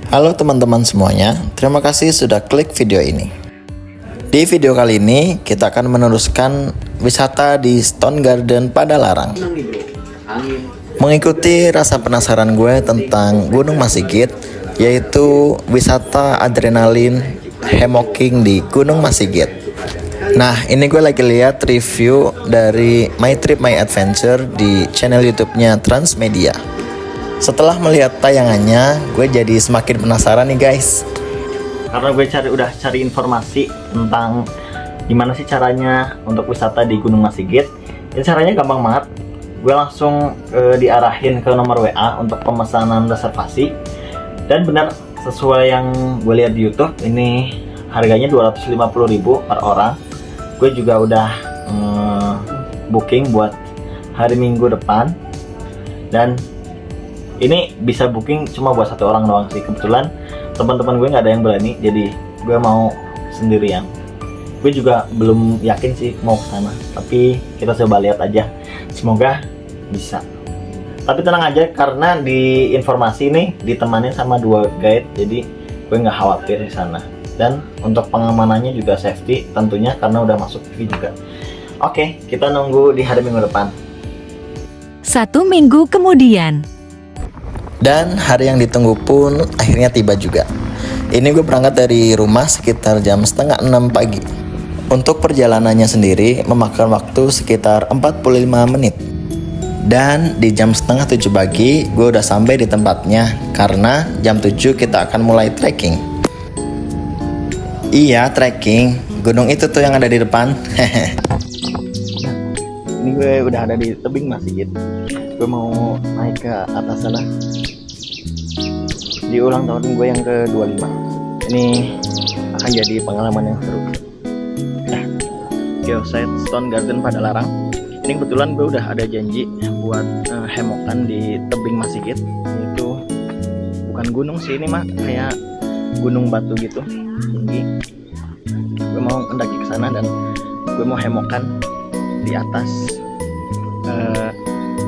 Halo teman-teman semuanya, terima kasih sudah klik video ini. Di video kali ini kita akan meneruskan wisata di Stone Garden Padalarang. Mengikuti rasa penasaran gue tentang Gunung Masigit, yaitu wisata adrenalin hammocking di Gunung Masigit. Nah, ini gue lagi lihat review dari My Trip My Adventure di channel YouTube-nya Transmedia. Setelah melihat tayangannya, gue jadi semakin penasaran nih guys. Karena gue udah cari informasi tentang gimana sih caranya untuk wisata di Gunung Masigit. Ini caranya gampang banget. Gue langsung diarahin ke nomor WA untuk pemesanan reservasi. Dan benar sesuai yang gue lihat di YouTube, ini harganya 250.000 per orang. Gue juga udah booking buat hari Minggu depan. Dan ini bisa booking cuma buat satu orang doang sih. Kebetulan teman-teman gue nggak ada yang berani, jadi gue mau sendirian. Gue juga belum yakin sih mau ke sana, tapi kita coba lihat aja. Semoga bisa. Tapi tenang aja, karena di informasi ini ditemani sama 2 guide, jadi gue nggak khawatir di sana. Dan untuk pengamanannya juga safety tentunya, karena udah masuk TV juga. Oke, kita nunggu di hari Minggu depan. 1 minggu kemudian. Dan hari yang ditunggu pun akhirnya tiba juga. Ini gue berangkat dari rumah sekitar jam 5:30 pagi. Untuk perjalanannya sendiri memakan waktu sekitar 45 menit. Dan di jam 6:30 pagi gue udah sampai di tempatnya, karena jam 7 kita akan mulai trekking. Iya, trekking. Gunung itu tuh yang ada di depan. Ini gue udah ada di tebing Masigit. Gue mau naik ke atas sana di ulang tahun gue yang ke-25. Ini akan jadi pengalaman yang seru. Nah, Geosite Stone Garden Padalarang. Ini kebetulan gue udah ada janji buat hammockan di tebing Masigit. Itu bukan gunung sih, ini mah kayak gunung batu gitu, tinggi. Gue mau mendaki ke sana dan gue mau hammockan di atas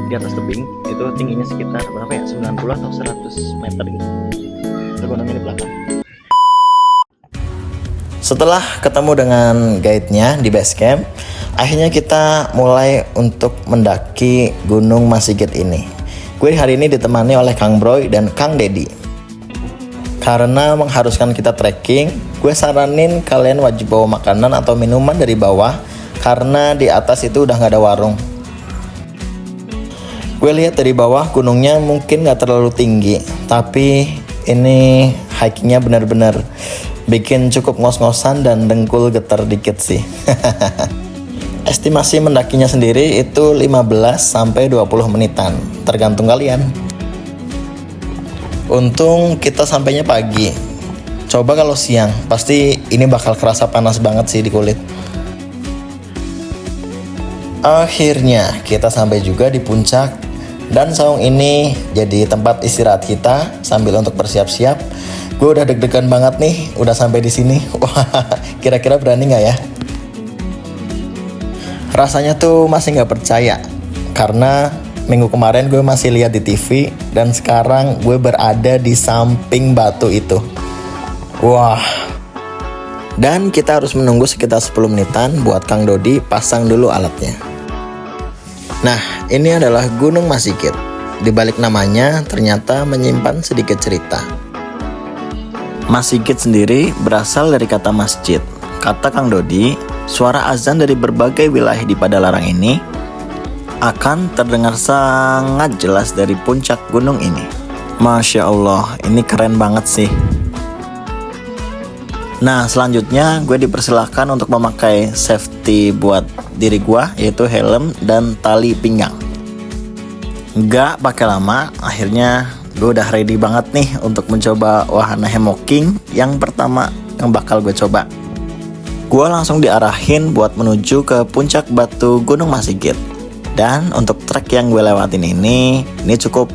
tebing. Itu tingginya sekitar berapa ya, 90 atau 100 meter gitu. Itu gunungnya di belakang. Setelah ketemu dengan guide-nya di base camp, akhirnya kita mulai untuk mendaki Gunung Masigit ini. Gue hari ini ditemani oleh Kang Broy dan Kang Dedi. Karena mengharuskan kita trekking, gue saranin kalian wajib bawa makanan atau minuman dari bawah, karena di atas itu udah gak ada warung. Gue lihat dari bawah gunungnya mungkin gak terlalu tinggi, tapi ini hikingnya benar-benar bikin cukup ngos-ngosan dan dengkul getar dikit sih. Estimasi mendakinya sendiri itu 15-20 menitan, tergantung kalian. Untung kita sampainya pagi. Coba kalau siang, pasti ini bakal kerasa panas banget sih di kulit. Akhirnya kita sampai juga di puncak. Dan saung ini jadi tempat istirahat kita sambil untuk bersiap-siap. Gue udah deg-degan banget nih, udah sampai di sini. Wah, kira-kira berani nggak ya? Rasanya tuh masih nggak percaya, karena minggu kemarin gue masih lihat di TV dan sekarang gue berada di samping batu itu. Wah. Dan kita harus menunggu sekitar 10 menitan buat Kang Dodi pasang dulu alatnya. Nah, ini adalah Gunung Masigit. Di balik namanya ternyata menyimpan sedikit cerita. Masigit sendiri berasal dari kata masjid. Kata Kang Dodi, suara azan dari berbagai wilayah di Padalarang ini akan terdengar sangat jelas dari puncak gunung ini. Masya Allah, ini keren banget sih. Nah, selanjutnya gue dipersilahkan untuk memakai safety buat diri gue, yaitu helm dan tali pinggang. Gak pakai lama, akhirnya gue udah ready banget nih untuk mencoba wahana hammocking yang pertama yang bakal gue coba. Gue langsung diarahin buat menuju ke puncak batu Gunung Masigit. Dan untuk trek yang gue lewatin ini cukup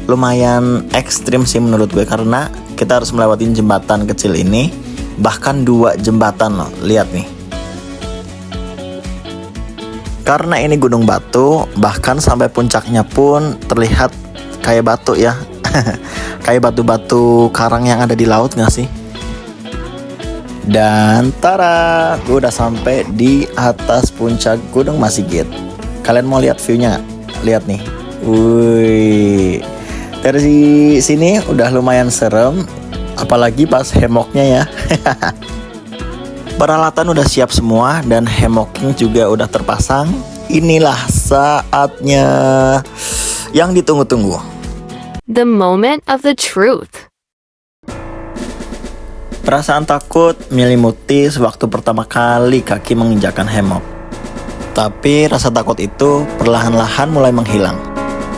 lumayan ekstrim sih menurut gue, karena kita harus melewati jembatan kecil ini, bahkan 2 jembatan loh, lihat nih. Karena ini gunung batu, bahkan sampai puncaknya pun terlihat kayak batu ya. Kayak batu-batu karang yang ada di laut gak sih? Dan tara, gue udah sampai di atas puncak Gunung Masigit. Kalian mau lihat view-nya gak? Lihat nih. Wih. Dari sini udah lumayan serem, apalagi pas hemoknya ya. Peralatan udah siap semua dan hemoknya juga udah terpasang. Inilah saatnya yang ditunggu-tunggu. The moment of the truth. Perasaan takut menyelimuti sewaktu pertama kali kaki menginjakan hemok. Tapi rasa takut itu perlahan-lahan mulai menghilang.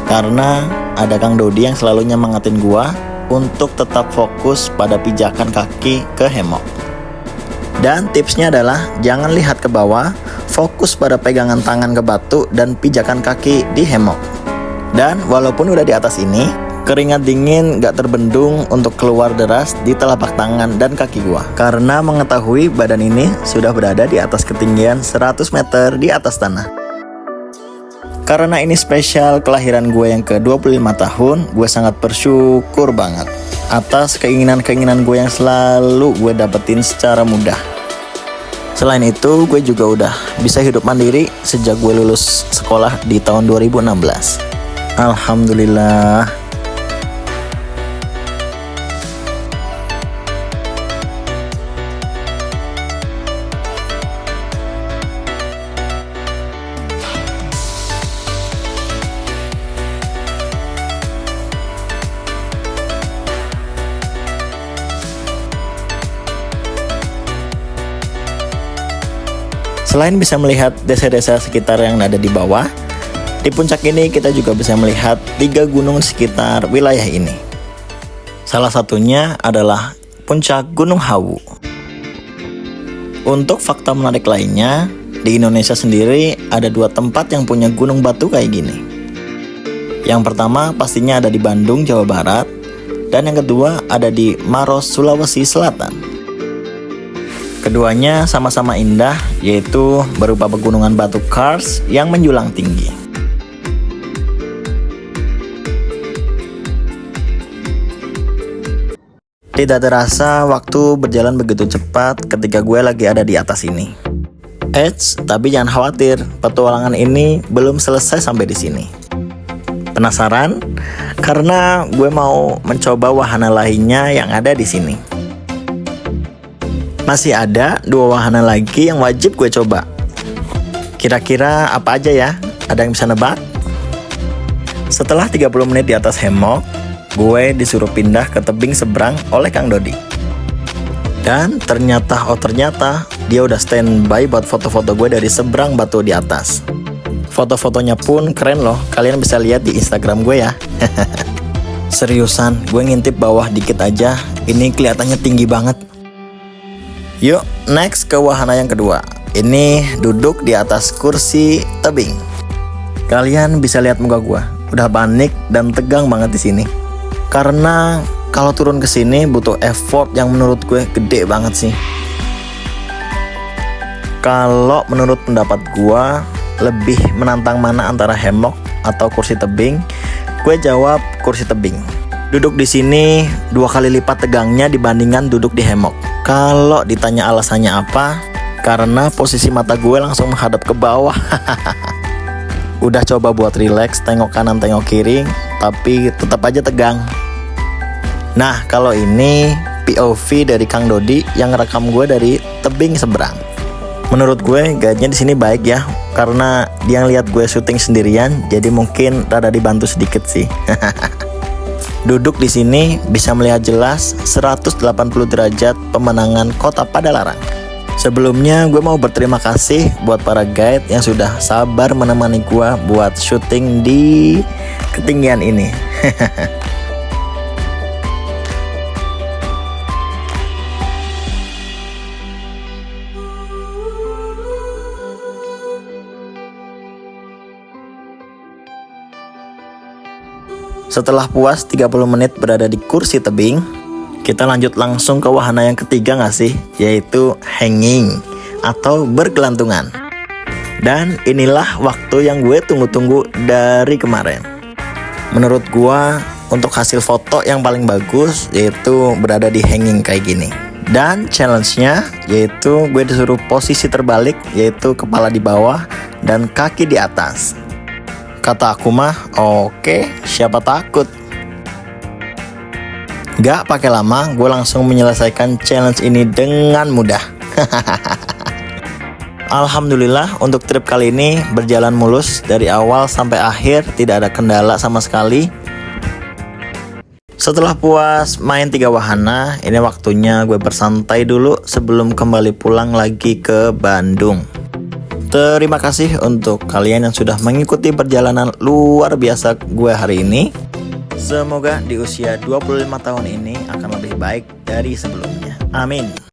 Karena ada Kang Dodi yang selalu nyemangatin gua untuk tetap fokus pada pijakan kaki ke hemok. Dan tipsnya adalah jangan lihat ke bawah, fokus pada pegangan tangan ke batu dan pijakan kaki di hemok. Dan walaupun udah di atas ini, keringat dingin gak terbendung untuk keluar deras di telapak tangan dan kaki gua. Karena mengetahui badan ini sudah berada di atas ketinggian 100 meter di atas tanah. Karena ini spesial kelahiran gue yang ke-25 tahun, gue sangat bersyukur banget atas keinginan-keinginan gue yang selalu gue dapetin secara mudah. Selain itu, gue juga udah bisa hidup mandiri sejak gue lulus sekolah di tahun 2016. Alhamdulillah. Selain bisa melihat desa-desa sekitar yang ada di bawah, di puncak ini kita juga bisa melihat 3 gunung sekitar wilayah ini. Salah satunya adalah puncak Gunung Hawu. Untuk fakta menarik lainnya, di Indonesia sendiri ada 2 tempat yang punya gunung batu kayak gini. Yang pertama pastinya ada di Bandung, Jawa Barat, dan yang kedua ada di Maros, Sulawesi Selatan. Keduanya sama-sama indah, yaitu berupa pegunungan batu kars yang menjulang tinggi. Tidak terasa waktu berjalan begitu cepat ketika gue lagi ada di atas ini. Eits, tapi jangan khawatir, petualangan ini belum selesai sampai di sini. Penasaran? Karena gue mau mencoba wahana lainnya yang ada di sini. Masih ada 2 wahana lagi yang wajib gue coba. Kira-kira apa aja ya? Ada yang bisa nebak? Setelah 30 menit di atas hemok, gue disuruh pindah ke tebing seberang oleh Kang Dodi. Dan ternyata dia udah standby buat foto-foto gue dari seberang batu di atas. Foto-fotonya pun keren loh, kalian bisa lihat di Instagram gue ya. Seriusan, gue ngintip bawah dikit aja, ini kelihatannya tinggi banget. Yuk, next ke wahana yang kedua. Ini duduk di atas kursi tebing. Kalian bisa lihat muka gua, udah panik dan tegang banget di sini. Karena kalau turun ke sini butuh effort yang menurut gue gede banget sih. Kalau menurut pendapat gua, lebih menantang mana antara hemok atau kursi tebing? Gue jawab kursi tebing. Duduk di sini 2 kali lipat tegangnya dibandingkan duduk di hemok. Kalau ditanya alasannya apa, karena posisi mata gue langsung menghadap ke bawah. Udah coba buat relax, tengok kanan tengok kiri, tapi tetap aja tegang. Nah, kalau ini POV dari Kang Dodi yang ngerekam gue dari tebing seberang. Menurut gue guide-nya di sini baik ya, karena dia ngeliat gue syuting sendirian, jadi mungkin rada dibantu sedikit sih. Duduk di sini bisa melihat jelas 180 derajat pemandangan kota Padalarang. Sebelumnya gue mau berterima kasih buat para guide yang sudah sabar menemani gue buat syuting di ketinggian ini. Setelah puas 30 menit berada di kursi tebing, kita lanjut langsung ke wahana yang ketiga gak sih? Yaitu hanging atau bergelantungan. Dan inilah waktu yang gue tunggu-tunggu dari kemarin. Menurut gue, untuk hasil foto yang paling bagus yaitu berada di hanging kayak gini. Dan challenge-nya yaitu gue disuruh posisi terbalik, yaitu kepala di bawah dan kaki di atas. Kata aku mah, oke, siapa takut. Gak pakai lama, gue langsung menyelesaikan challenge ini dengan mudah. Alhamdulillah untuk trip kali ini berjalan mulus dari awal sampai akhir, tidak ada kendala sama sekali. Setelah puas main 3 wahana, ini waktunya gue bersantai dulu sebelum kembali pulang lagi ke Bandung. Terima kasih untuk kalian yang sudah mengikuti perjalanan luar biasa gue hari ini. Semoga di usia 25 tahun ini akan lebih baik dari sebelumnya. Amin.